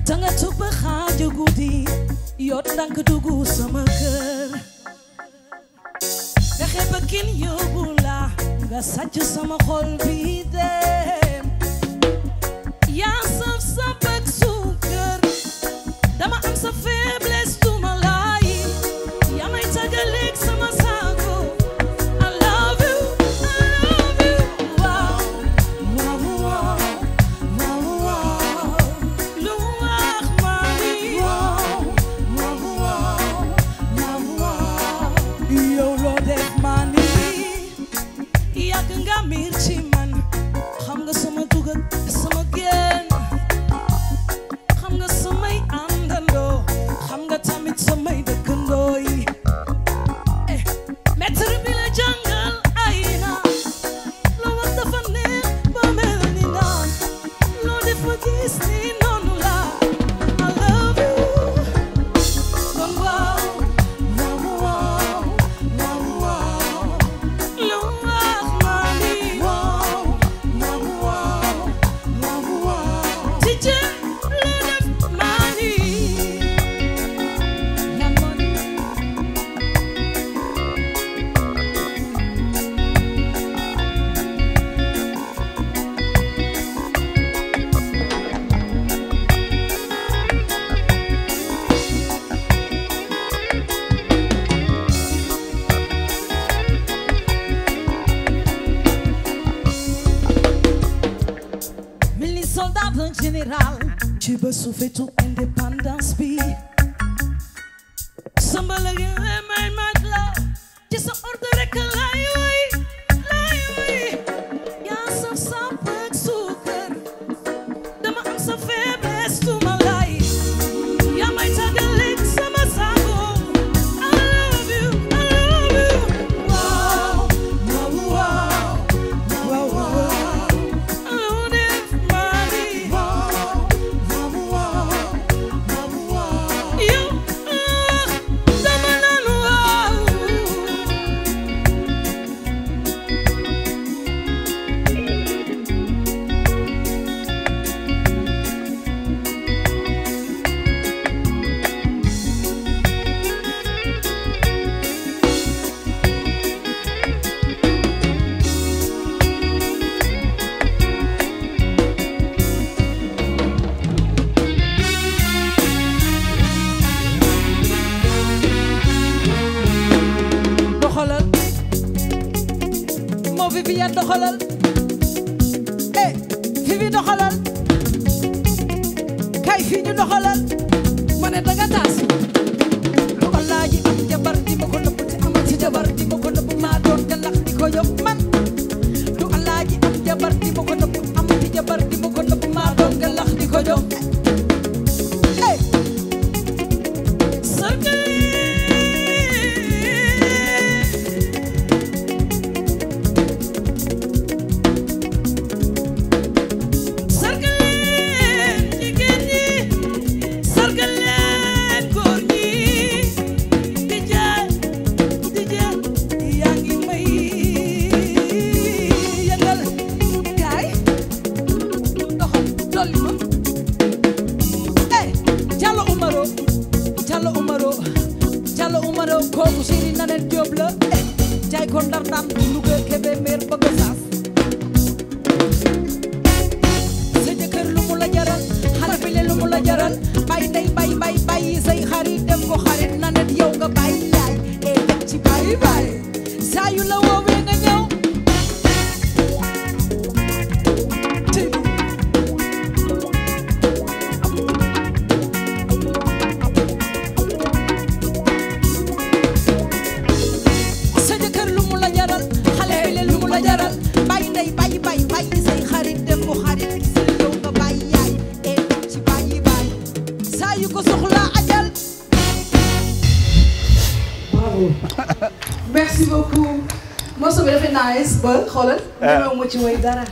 Tanga tuba xaaju guddi yoot ndank duggu sama kër fexe ba kin yóbbu la nga sàcc sama xol bi dem yaa saf saf ak suukar dama am sa faiblesse tuma laay yaa may tagaleeg sama sago I love you wow wow wow wow wow lu wax mami wow wow wow wow yow loo def mani yàgg nga miir ci man xam nga sama dugal sama génn xam nga samay àndandoo xam nga tamit samay dëkkandoo yi maître bi la jàngal ay na loo wax dafa neex ba mel ni naan loo def ma gis ni noonu la I love you kon waaw waaw waaw waaw waaw lu wax mami waaw waaw waaw waaw waaw tijje lu def mani mel ni soldat d'un général tu veux sauver ton indépendance bi samba la gi may mat la ci sa ordre rek lay way yaa saf saf ak suukar dama am sa faiblesse tuma lay yaa may tagaleeg sama sago I love you wow wow wow wow wow lu def mani wow wow wow wow yow dama naan waaw doxalal moo Viviane doxalal Vivi doxalal kay fii ñu doxalal ma ne danga taas lu Alaaji am jabar di ma ko nëbb te amati jabar di ma ko nëbb maa doon galax di ko yóbbu man lu Alaaji am jabar di ma ko nëbb amati jabar di ma ko nëbb maa doon galax di ko yóbbu Jallo Umaro kooku Siri Nanel Jóob la jaay ko Ndar daan Louga Kébé meer bëgg saas sa jëkkër lu mu la jaral xale bi le lu mu la jaral bay day bay say xarit dem ko xarit Nanel yow nga bàyyi yaay dem ci bay saa yu la woowee nga ñëw bàyyi say xarit dem ko xarit gis yow nga bàyyi yaay dem ci bàyyi saa yu ko soxla ajal bravo merci beaucoup morceau bi dafa nice ba xoolal ñëw ma ci woy dara